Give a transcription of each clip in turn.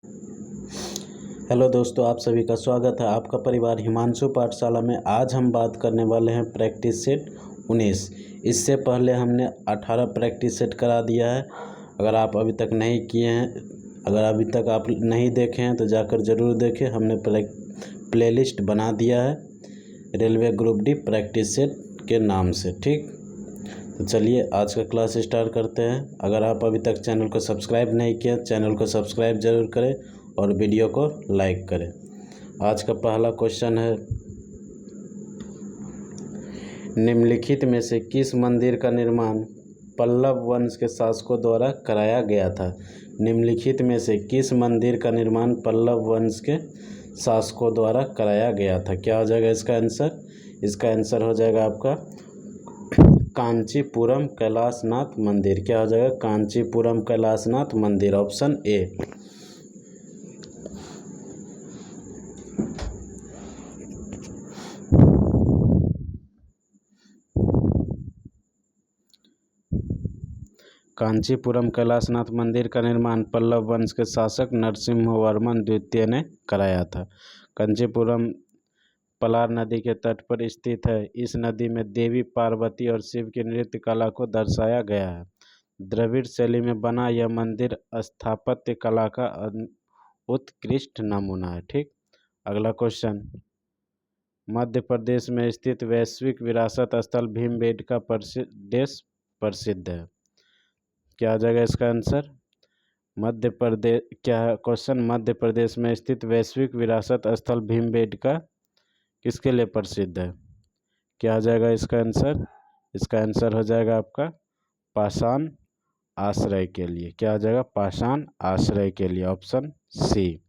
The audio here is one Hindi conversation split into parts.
हेलो दोस्तों, आप सभी का स्वागत है। आपका परिवार हिमांशु पाठशाला में आज हम बात करने वाले हैं प्रैक्टिस सेट 19। इससे पहले हमने 18 प्रैक्टिस सेट करा दिया है। अगर आप अभी तक नहीं किए हैं, अगर अभी तक आप नहीं देखे हैं तो जाकर ज़रूर देखें। हमने प्लेलिस्ट बना दिया है railway group D practice set के नाम से। ठीक, तो चलिए आज का क्लास स्टार्ट करते हैं। अगर आप अभी तक चैनल को सब्सक्राइब नहीं किया, चैनल को सब्सक्राइब जरूर करें और वीडियो को लाइक करें। आज का पहला क्वेश्चन है, निम्नलिखित में से किस मंदिर का निर्माण पल्लव वंश के शासकों द्वारा कराया गया था? निम्नलिखित में से किस मंदिर का निर्माण पल्लव वंश के शासकों द्वारा कराया गया था? क्या हो जाएगा इसका आंसर? इसका आंसर हो जाएगा आपका कांचीपुरम कैलाशनाथ मंदिर। क्या हो जाएगा? कांचीपुरम कैलाशनाथ मंदिर, ऑप्शन ए। कांचीपुरम कैलाशनाथ मंदिर का निर्माण पल्लव वंश के शासक नरसिम्हवर्मन द्वितीय ने कराया था। कांचीपुरम पलार नदी के तट पर स्थित है। इस नदी में देवी पार्वती और शिव की नृत्य कला को दर्शाया गया है। द्रविड़ शैली में बना यह मंदिर स्थापत्य कला का उत्कृष्ट नमूना है। ठीक, अगला क्वेश्चन, मध्य प्रदेश में स्थित वैश्विक विरासत स्थल भीमबेटका प्रसिद्ध है। क्या आ जाएगा इसका आंसर? मध्य प्रदेश, क्या क्वेश्चन, मध्य प्रदेश में स्थित वैश्विक विरासत स्थल भीमबेटका किसके लिए प्रसिद्ध है? क्या आ जाएगा इसका आंसर? इसका आंसर हो जाएगा आपका पाषाण आश्रय के लिए। क्या आ जाएगा? पाषाण आश्रय के लिए, ऑप्शन सी।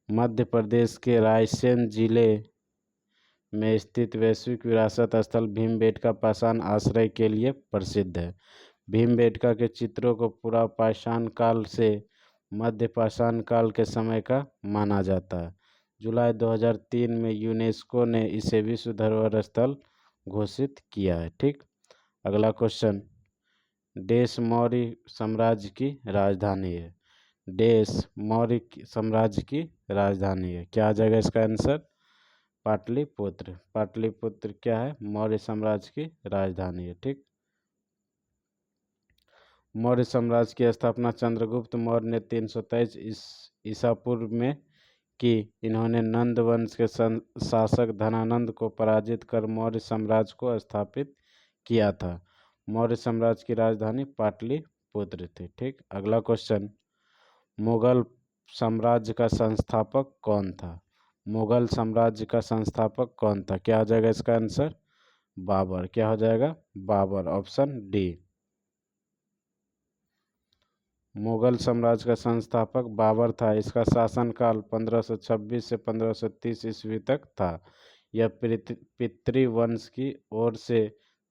मध्य प्रदेश के रायसेन जिले में स्थित वैश्विक विरासत स्थल भीमबेटका पाषाण आश्रय के लिए प्रसिद्ध है। भीमबेटका के चित्रों को पूरा पाषाण काल से मध्य पाषाण काल के समय का माना जाता है। जुलाई 2003 में यूनेस्को ने इसे विश्व धरोहर स्थल घोषित किया है। ठीक, अगला क्वेश्चन, देश मौर्य साम्राज्य की राजधानी है। देश मौर्य साम्राज्य की राजधानी है। क्या आ जाएगा इसका आंसर? पाटलिपुत्र। पाटलिपुत्र क्या है? मौर्य साम्राज्य की राजधानी है। ठीक, मौर्य साम्राज्य की स्थापना चंद्रगुप्त मौर्य ने 323 ईसा पूर्व में की। इन्होंने नंद वंश के शासक धनानंद को पराजित कर मौर्य साम्राज्य को स्थापित किया था। मौर्य साम्राज्य की राजधानी पाटलिपुत्र थी। ठीक, अगला क्वेश्चन, मुगल साम्राज्य का संस्थापक कौन था? मुगल साम्राज्य का संस्थापक कौन था? क्या हो जाएगा इसका आंसर? बाबर। क्या हो जाएगा? Babar, option D. मुगल साम्राज्य का संस्थापक बाबर था। इसका शासनकाल 1526 से 1530 ईस्वी तक था। यह पितृवंश की ओर से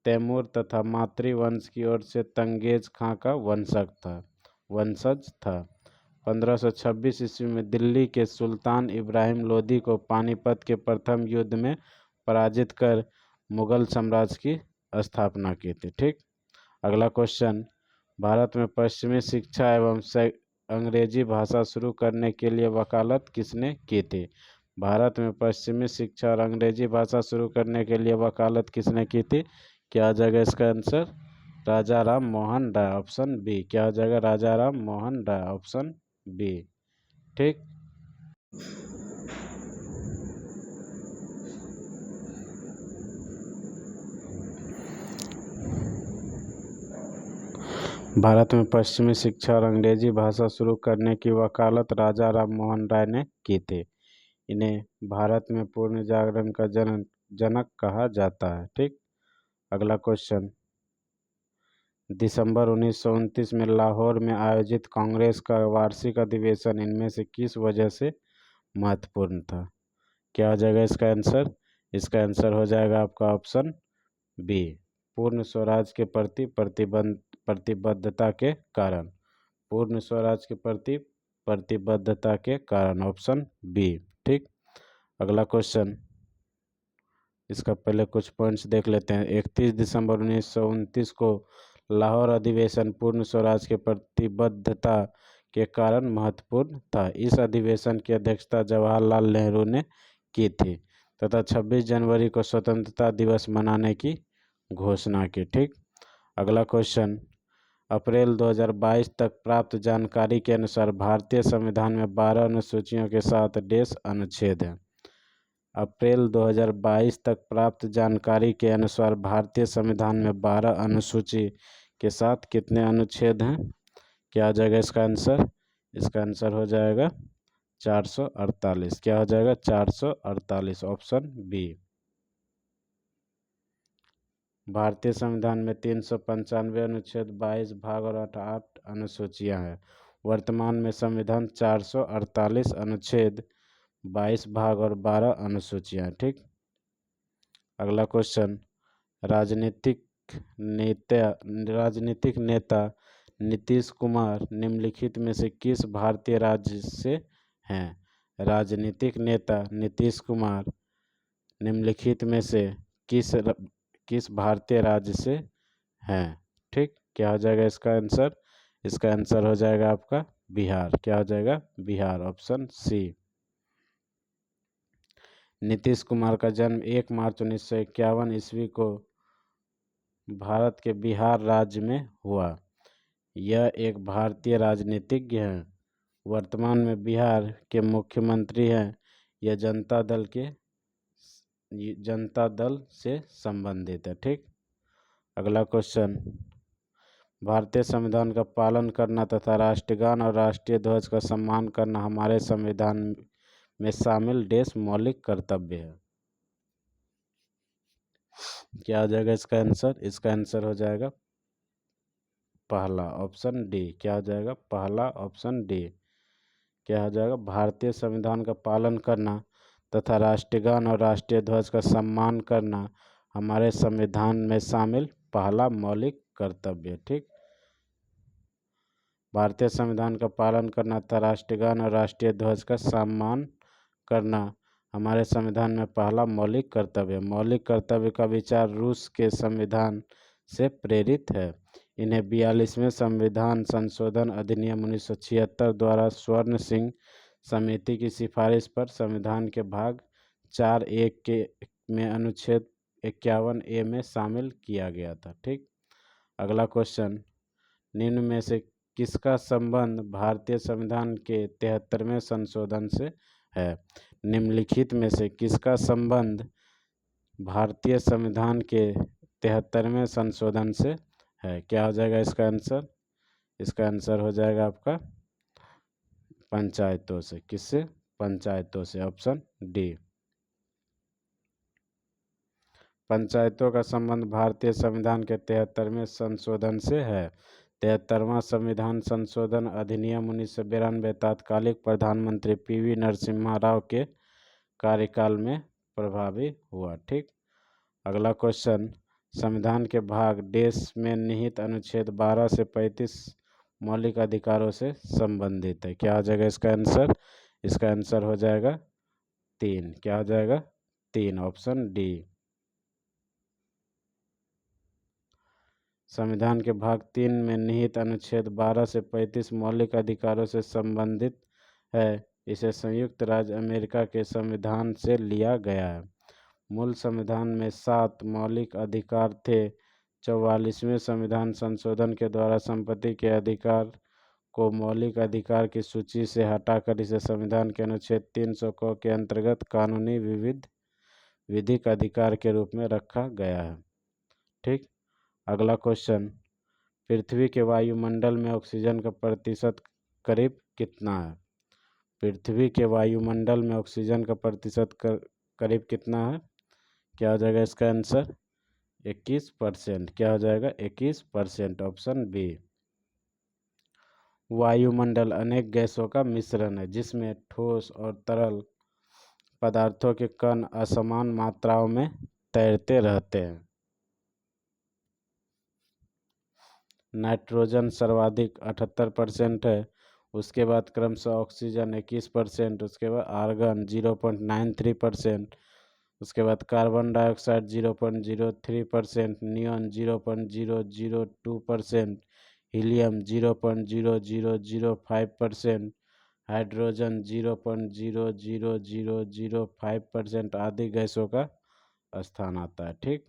तैमूर तथा मातृवंश की ओर से तंगेज खां का वंशज था। 1526 ईस्वी में दिल्ली के सुल्तान इब्राहिम लोदी को पानीपत के प्रथम युद्ध में पराजित कर मुगल साम्राज्य की स्थापना की थी। ठीक, अगला क्वेश्चन, भारत में पश्चिमी शिक्षा एवं अंग्रेजी भाषा शुरू करने के लिए वकालत किसने की थी? भारत में पश्चिमी शिक्षा और अंग्रेजी भाषा शुरू करने के लिए वकालत किसने की थी? क्या आ जाएगा इसका आंसर? राजा राम मोहन राय, ऑप्शन बी। क्या हो जाएगा? राजा राम मोहन राय, ऑप्शन बी। ठीक, भारत में पश्चिमी शिक्षा और अंग्रेजी भाषा शुरू करने की वकालत राजा राम मोहन राय ने की थी। इन्हें भारत में पूर्ण जागरण का जनक कहा जाता है। ठीक, अगला क्वेश्चन, दिसंबर 1929 में लाहौर में आयोजित कांग्रेस का वार्षिक अधिवेशन इनमें से किस वजह से महत्वपूर्ण था? क्या हो जाएगा इसका आंसर? इसका आंसर हो जाएगा आपका ऑप्शन बी, पूर्ण स्वराज के प्रति प्रतिबद्धता के कारण। पूर्ण स्वराज के प्रति प्रतिबद्धता के कारण, ऑप्शन बी। ठीक, अगला क्वेश्चन, इसका पहले कुछ पॉइंट्स देख लेते हैं। 31 दिसंबर 1929 को लाहौर अधिवेशन पूर्ण स्वराज के प्रतिबद्धता के कारण महत्वपूर्ण था। इस अधिवेशन की अध्यक्षता जवाहरलाल नेहरू ने की थी तथा 26 जनवरी को स्वतंत्रता दिवस मनाने की घोषणा की। ठीक। अगला क्वेश्चन, अप्रैल 2022 तक प्राप्त जानकारी के अनुसार भारतीय संविधान में 12 अनुसूचियों के साथ डेश अनुच्छेद हैं। अप्रैल 2022 तक प्राप्त जानकारी के अनुसार भारतीय संविधान में 12 अनुसूची के साथ कितने अनुच्छेद हैं? क्या हो जाएगा इसका आंसर? इसका आंसर हो जाएगा 448। क्या हो जाएगा? 448, ऑप्शन बी। भारतीय संविधान में 395 अनुच्छेद, 22 भाग और 8 अनुसूचियां हैं। वर्तमान में संविधान 448 अनुच्छेद, 22 भाग और 12 अनुसूचियां हैं। ठीक। अगला क्वेश्चन, राजनीतिक नेता नीतीश कुमार निम्नलिखित में से किस भारतीय राज्य से हैं? राजनीतिक नेता नीतीश कुमार निम्नलिखित में से किस भारतीय राज्य से हैं? ठीक। क्या हो जाएगा इसका आंसर? इसका आंसर हो जाएगा आपका बिहार। क्या हो जाएगा? Bihar, option C. नीतीश कुमार का जन्म 1 मार्च 1951 ईस्वी को भारत के बिहार राज्य में हुआ। यह एक भारतीय राजनीतिज्ञ हैं। वर्तमान में बिहार के मुख्यमंत्री हैं। यह जनता दल से संबंधित है। ठीक। अगला क्वेश्चन, भारतीय संविधान का पालन करना तथा राष्ट्रगान और राष्ट्रीय ध्वज का सम्मान करना हमारे संविधान में शामिल देश मौलिक कर्तव्य है। क्या हो जाएगा इसका आंसर? इसका आंसर हो जाएगा पहला, ऑप्शन डी। क्या हो जाएगा? पहला, ऑप्शन डी। क्या हो जाएगा? भारतीय संविधान का पालन करना तथा राष्ट्रगान और राष्ट्रीय ध्वज का सम्मान करना हमारे संविधान में शामिल पहला मौलिक कर्तव्य। ठीक। भारतीय संविधान का पालन करना तथा राष्ट्रगान और राष्ट्रीय ध्वज का सम्मान करना हमारे संविधान में पहला मौलिक कर्तव्य। मौलिक कर्तव्य का विचार रूस के संविधान से प्रेरित है। इन्हें 42वें संविधान संशोधन अधिनियम 1976 द्वारा स्वर्ण सिंह समिति की सिफारिश पर संविधान के भाग 4(1) में अनुच्छेद 51(a) में शामिल किया गया था। ठीक। अगला क्वेश्चन, निम्न में से किसका संबंध भारतीय संविधान के 73वें संशोधन से है? निम्नलिखित में से किसका संबंध भारतीय संविधान के 73वें संशोधन से है? क्या हो जाएगा इसका आंसर? इसका आंसर हो जाएगा आपका पंचायतों से। किससे? पंचायतों से, ऑप्शन डी। पंचायतों का संबंध भारतीय संविधान के 73वें संशोधन से है। 73वां संविधान संशोधन अधिनियम 1992 तत्कालिक प्रधानमंत्री PV नरसिम्हा राव के कार्यकाल में प्रभावी हुआ। ठीक। अगला क्वेश्चन, संविधान के भाग देश में निहित अनुच्छेद 12 से 35 मौलिक अधिकारों से संबंधित है। क्या हो जाएगा इसका आंसर? इसका आंसर हो जाएगा 3। क्या हो जाएगा? 3, ऑप्शन डी। संविधान के भाग 3 में निहित अनुच्छेद 12 से 35 मौलिक अधिकारों से संबंधित है। इसे संयुक्त राज्य अमेरिका के संविधान से लिया गया है। मूल संविधान में 7 मौलिक अधिकार थे। 44वें संविधान संशोधन के द्वारा संपत्ति के अधिकार को मौलिक अधिकार की सूची से हटाकर इसे संविधान के अनुच्छेद 300 क के अंतर्गत कानूनी विधिक अधिकार के रूप में रखा गया है। ठीक। अगला क्वेश्चन, पृथ्वी के वायुमंडल में ऑक्सीजन का प्रतिशत करीब कितना है? पृथ्वी के वायुमंडल में ऑक्सीजन का प्रतिशत करीब कितना है? क्या हो जाएगा इसका आंसर? 21%। क्या हो जाएगा? 21%, ऑप्शन बी। वायुमंडल अनेक गैसों का मिश्रण है जिसमें ठोस और तरल पदार्थों के कण असमान मात्राओं में तैरते रहते हैं। नाइट्रोजन सर्वाधिक 78% है। उसके बाद क्रमशः ऑक्सीजन 21%, उसके बाद आर्गन 0.93%, उसके बाद carbon dioxide 0.03%, neon 0.002%, helium 0.0005%, hydrogen 0.00005% आदि गैसों का स्थान आता है। ठीक,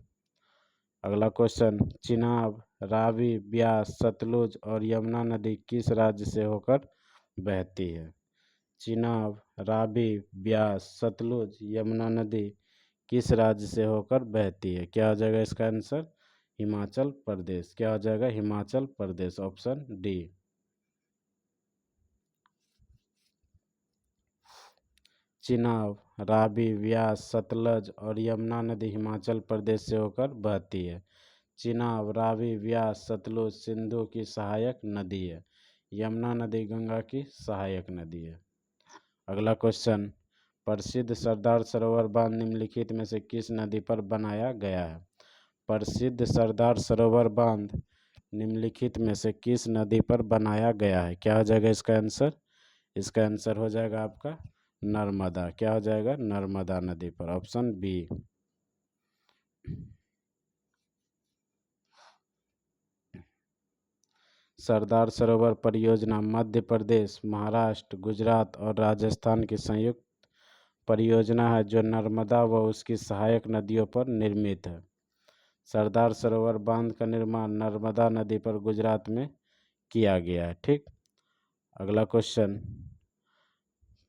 अगला क्वेश्चन, चिनाब, रावी, ब्यास, सतलुज और यमुना नदी किस राज्य से होकर बहती है? चिनाब, रावी, ब्यास, सतलुज, यमुना नदी किस राज्य से होकर बहती है? क्या हो जाएगा इसका आंसर? हिमाचल प्रदेश। क्या हो जाएगा? Himachal Pradesh, option D. चिनाब, रावी, व्यास, सतलज और यमुना नदी हिमाचल प्रदेश से होकर बहती है। चिनाब, रावी, व्यास, सतलुज सिंधु की सहायक नदी है। यमुना नदी गंगा की सहायक नदी है। अगला क्वेश्चन, प्रसिद्ध सरदार सरोवर बांध निम्नलिखित में से किस नदी पर बनाया गया है? प्रसिद्ध सरदार सरोवर बांध निम्नलिखित में से किस नदी पर बनाया गया है? क्या हो जाएगा इसका आंसर? इसका आंसर हो जाएगा आपका नर्मदा। क्या हो जाएगा? नर्मदा नदी पर, ऑप्शन बी। सरदार सरोवर परियोजना मध्य प्रदेश, महाराष्ट्र, गुजरात और राजस्थान की संयुक्त परियोजना है जो नर्मदा व उसकी सहायक नदियों पर निर्मित है। सरदार सरोवर बांध का निर्माण नर्मदा नदी पर गुजरात में किया गया है। ठीक, अगला क्वेश्चन,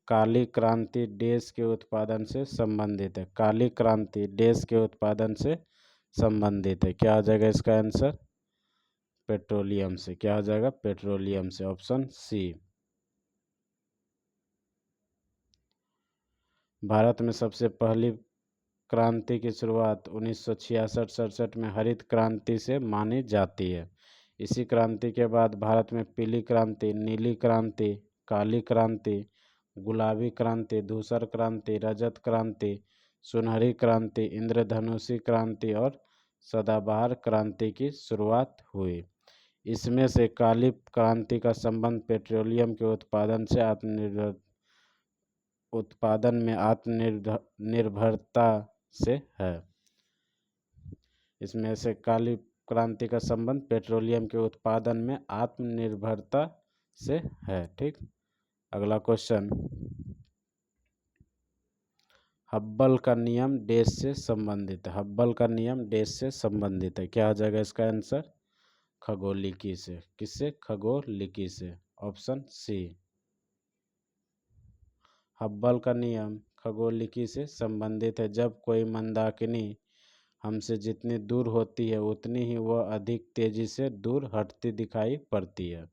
काली क्रांति देश के उत्पादन से संबंधित है। काली क्रांति देश के उत्पादन से संबंधित है। क्या हो जाएगा इसका आंसर? पेट्रोलियम से। क्या हो जाएगा? पेट्रोलियम से, ऑप्शन सी। भारत में सबसे पहली क्रांति की शुरुआत 1966-67 में हरित क्रांति से मानी जाती है। इसी क्रांति के बाद भारत में पीली क्रांति, नीली क्रांति, काली क्रांति, गुलाबी क्रांति, धूसर क्रांति, रजत क्रांति, सुनहरी क्रांति, इंद्रधनुषी क्रांति और सदाबहार क्रांति की शुरुआत हुई। इसमें से काली क्रांति का संबंध पेट्रोलियम के उत्पादन में आत्मनिर्भरता से है। इसमें से काली क्रांति का संबंध पेट्रोलियम के उत्पादन में आत्मनिर्भरता से है। ठीक, अगला क्वेश्चन, हब्बल का नियम देश से संबंधित है। हब्बल का नियम देश से संबंधित है। क्या हो जाएगा इसका आंसर? खगोलिकी से। किससे? खगोलिकी से, ऑप्शन सी। हब्बल का नियम खगोलिकी से संबंधित है। जब कोई मंदाकिनी हमसे जितनी दूर होती है उतनी ही वह अधिक तेजी से दूर हटती दिखाई पड़ती है।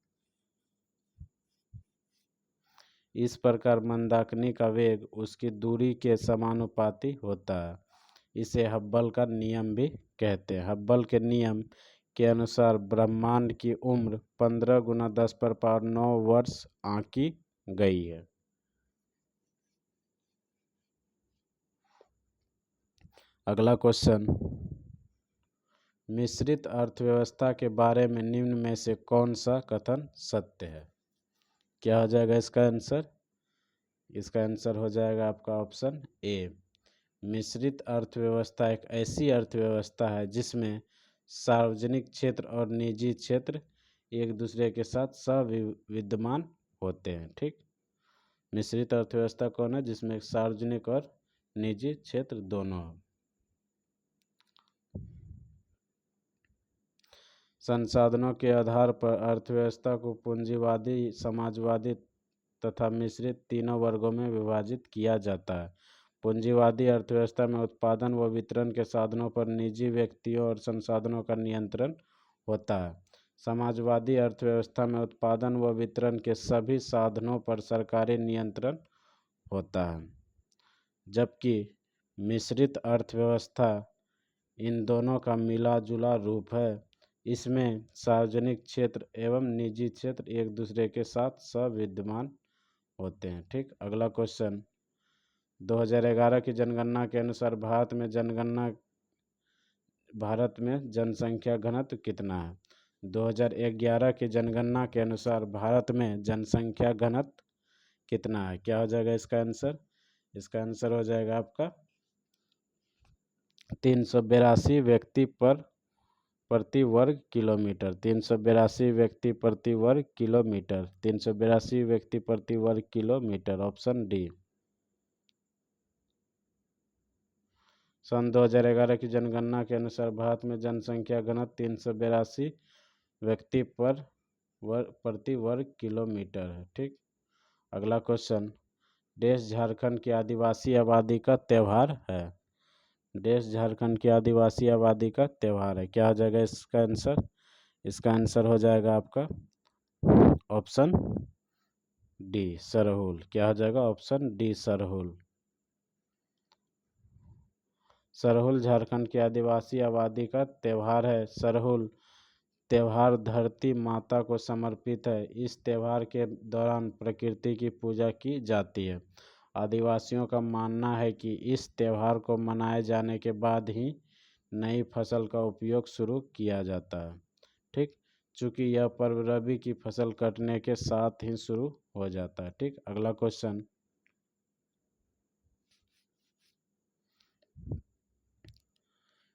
इस प्रकार मंदाकिनी का वेग उसकी दूरी के समानुपाती होता है। इसे हब्बल का नियम भी कहते हैं। हब्बल के नियम के अनुसार ब्रह्मांड की उम्र 15 × 10⁹ वर्ष आंकी गई है। अगला क्वेश्चन, मिश्रित अर्थव्यवस्था के बारे में निम्न में से कौन सा कथन सत्य है? क्या हो जाएगा इसका आंसर? इसका आंसर हो जाएगा आपका ऑप्शन ए। मिश्रित अर्थव्यवस्था एक ऐसी अर्थव्यवस्था है जिसमें सार्वजनिक क्षेत्र और निजी क्षेत्र एक दूसरे के साथ सह-विद्यमान होते हैं। ठीक, मिश्रित अर्थव्यवस्था कौन है? जिसमें सार्वजनिक और निजी क्षेत्र दोनों हैं। संसाधनों के आधार पर अर्थव्यवस्था को पूंजीवादी, समाजवादी तथा मिश्रित तीनों वर्गों में विभाजित किया जाता है। पूंजीवादी अर्थव्यवस्था में उत्पादन व वितरण के साधनों पर निजी व्यक्तियों और संसाधनों का नियंत्रण होता है। समाजवादी अर्थव्यवस्था में उत्पादन व वितरण के सभी साधनों पर सरकारी नियंत्रण होता है। जबकि मिश्रित अर्थव्यवस्था इन दोनों का मिला जुला रूप है। इसमें सार्वजनिक क्षेत्र एवं निजी क्षेत्र एक दूसरे के साथ सह-विद्यमान होते हैं। ठीक, अगला क्वेश्चन, 2011 की जनगणना के अनुसार भारत में जनसंख्या घनत्व कितना है? 2011 की जनगणना के अनुसार भारत में जनसंख्या घनत्व कितना है? क्या हो जाएगा इसका आंसर? इसका आंसर हो जाएगा आपका 382 व्यक्ति प्रति वर्ग किलोमीटर। 382 व्यक्ति प्रति वर्ग किलोमीटर। 382 व्यक्ति प्रति वर्ग किलोमीटर। Option D. सन 2011 की जनगणना के अनुसार भारत में जनसंख्या घनत्व 382 व्यक्ति प्रति वर्ग किलोमीटर है। ठीक। अगला क्वेश्चन, देश झारखंड की आदिवासी आबादी का त्यौहार है। देश झारखंड की आदिवासी आबादी का त्यौहार है। क्या हो जाएगा इसका आंसर? इसका आंसर हो जाएगा आपका ऑप्शन डी, सरहुल। क्या हो जाएगा? Option D, Sarhul. सरहुल झारखंड की आदिवासी आबादी का त्यौहार है। सरहुल त्यौहार धरती माता को समर्पित है। इस त्यौहार के दौरान प्रकृति की पूजा की जाती है। आदिवासियों का मानना है कि इस त्यौहार को मनाए जाने के बाद ही नई फसल का उपयोग शुरू किया जाता है। ठीक। चूँकि यह पर्व रबी की फसल कटने के साथ ही शुरू हो जाता है। ठीक। अगला क्वेश्चन,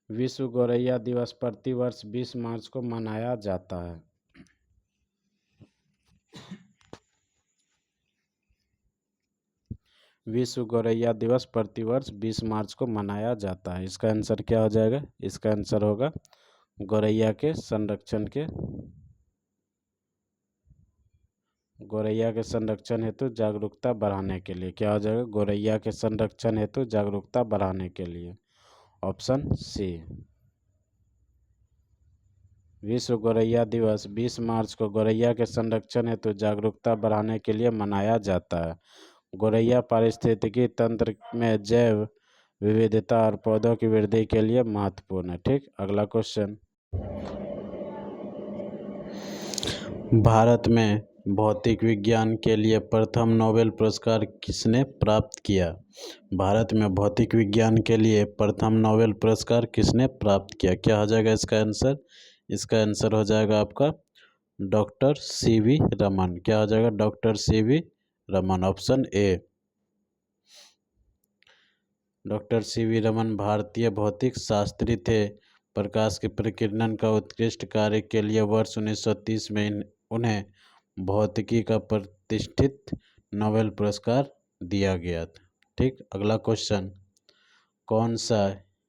विश्व गौरैया दिवस प्रतिवर्ष 20 मार्च को मनाया जाता है। विश्व गौरैया दिवस प्रतिवर्ष 20 मार्च को मनाया जाता है। इसका आंसर क्या हो जाएगा? इसका आंसर होगा गौरैया के संरक्षण हेतु जागरूकता बढ़ाने के लिए। क्या हो जाएगा? गौरैया के संरक्षण हेतु जागरूकता बढ़ाने के लिए। Option C. विश्व गौरैया दिवस 20 मार्च को गौरैया के संरक्षण हेतु जागरूकता बढ़ाने के लिए मनाया जाता है। गौरैया पारिस्थितिकी तंत्र में जैव विविधता और पौधों की वृद्धि के लिए महत्वपूर्ण है। ठीक। अगला क्वेश्चन, भारत में भौतिक विज्ञान के लिए प्रथम नोबेल पुरस्कार किसने प्राप्त किया? भारत में भौतिक विज्ञान के लिए प्रथम नोबेल पुरस्कार किसने प्राप्त किया? क्या हो जाएगा इसका आंसर? इसका आंसर हो जाएगा आपका डॉक्टर सीवी रमन। क्या हो जाएगा? Doctor CV Raman. Option A. Doctor CV Raman भारतीय भौतिक शास्त्री थे। प्रकाश के प्रकीर्णन का उत्कृष्ट कार्य के लिए वर्ष 1930 में उन्हें भौतिकी का प्रतिष्ठित नोबेल पुरस्कार दिया गया था। ठीक। अगला क्वेश्चन, कौन सा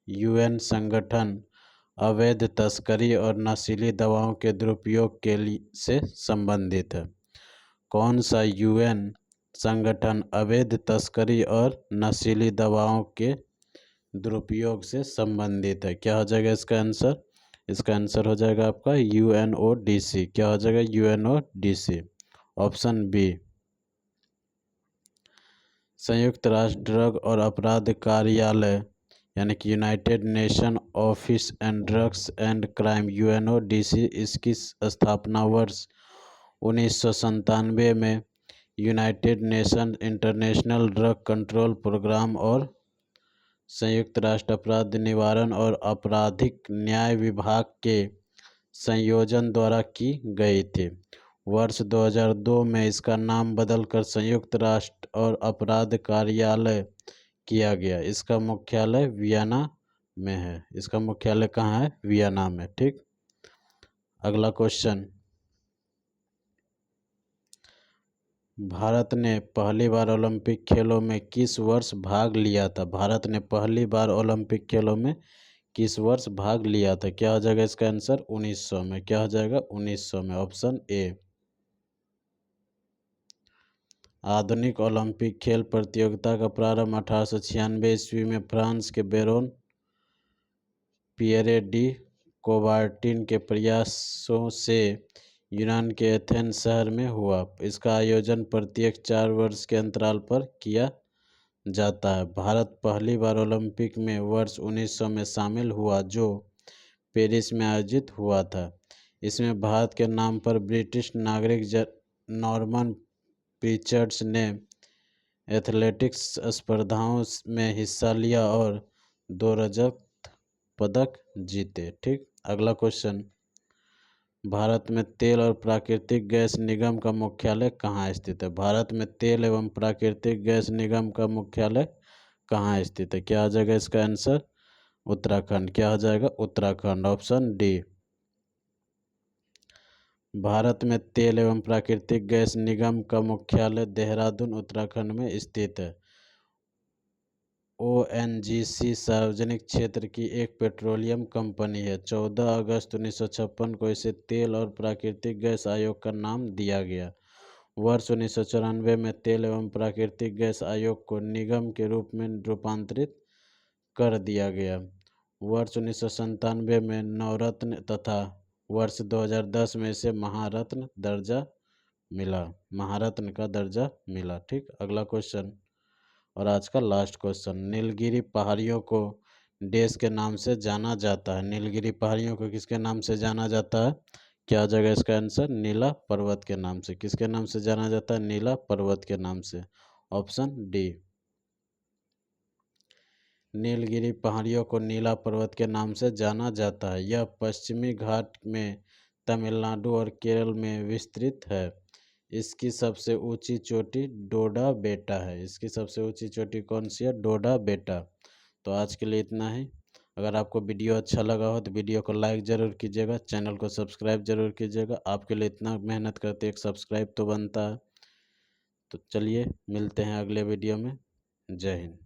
यूएन संगठन अवैध तस्करी और नशीली दवाओं के दुरुपयोग के लिए से संबंधित है? कौन सा यूएन संगठन अवैध तस्करी और नशीली दवाओं के दुरुपयोग से संबंधित है? क्या हो जाएगा इसका आंसर? इसका आंसर हो जाएगा आपका UNODC। क्या हो जाएगा? UNODC। Option B. संयुक्त राष्ट्र ड्रग और अपराध कार्यालय यानी कि United Nation office and drugs and crime UNODC, इसकी स्थापना वर्ष 1997 में United Nation international drug control programme और संयुक्त राष्ट्र अपराध निवारण और आपराधिक न्याय विभाग के संयोजन द्वारा की गई थी। वर्ष 2002 में इसका नाम बदलकर संयुक्त राष्ट्र और अपराध कार्यालय किया गया। इसका मुख्यालय वियना में है। इसका मुख्यालय कहाँ है? वियना में। ठीक। अगला क्वेश्चन, भारत ने पहली बार ओलंपिक खेलों में किस वर्ष भाग लिया था? भारत ने पहली बार ओलंपिक खेलों में किस वर्ष भाग लिया था? क्या हो जाएगा इसका आंसर? 1900 में। क्या हो जाएगा? 1900 में। Option A. आधुनिक ओलंपिक खेल प्रतियोगिता का प्रारंभ 1896 ईस्वी में फ्रांस के बेरोन पियरे डी कोबार्टिन के प्रयासों से यूनान के एथेंस शहर में हुआ। इसका आयोजन प्रत्येक 4 वर्ष के अंतराल पर किया जाता है। भारत पहली बार ओलंपिक में वर्ष 1900 में शामिल हुआ, जो पेरिस में आयोजित हुआ था। इसमें भारत के नाम पर ब्रिटिश नागरिक नॉर्मन प्रीचर्ड्स ने एथलेटिक्स स्पर्धाओं में हिस्सा लिया और 2 रजत पदक जीते। ठीक। अगला क्वेश्चन, भारत में तेल और प्राकृतिक गैस निगम का मुख्यालय कहाँ स्थित है? भारत में तेल एवं प्राकृतिक गैस निगम का मुख्यालय कहाँ स्थित है? क्या आ जाएगा इसका आंसर? उत्तराखंड। क्या हो जाएगा? Uttarakhand, option D. भारत में तेल एवं प्राकृतिक गैस निगम का मुख्यालय देहरादून उत्तराखंड में स्थित है। ओएनजीसी सार्वजनिक क्षेत्र की एक पेट्रोलियम कंपनी है। 14 अगस्त 1956 को इसे तेल और प्राकृतिक गैस आयोग का नाम दिया गया। वर्ष 1994 में तेल एवं प्राकृतिक गैस आयोग को निगम के रूप में रूपांतरित कर दिया गया। वर्ष 1997 में नवरत्न तथा वर्ष 2010 में इसे महारत्न दर्जा मिला, महारत्न का दर्जा मिला। ठीक, अगला क्वेश्चन और आज का लास्ट क्वेश्चन। नीलगिरी पहाड़ियों को देश के नाम से जाना जाता है। नीलगिरी पहाड़ियों को किसके नाम से जाना जाता है? क्या हो जाएगा इसका आंसर? नीला पर्वत के नाम से। किसके नाम से जाना जाता है? नीला पर्वत के नाम से, ऑप्शन डी। नीलगिरी पहाड़ियों को नीला पर्वत के नाम से जाना जाता है। यह पश्चिमी घाट में तमिलनाडु और केरल में विस्तृत है। इसकी सबसे ऊंची चोटी डोडा बेटा है। इसकी सबसे ऊंची चोटी कौन सी है? डोडा बेटा। तो आज के लिए इतना ही। अगर आपको वीडियो अच्छा लगा हो तो वीडियो को लाइक ज़रूर कीजिएगा, चैनल को सब्सक्राइब जरूर कीजिएगा। आपके लिए इतना मेहनत करते एक सब्सक्राइब तो बनता है। तो चलिए मिलते हैं अगले वीडियो में। जय हिंद।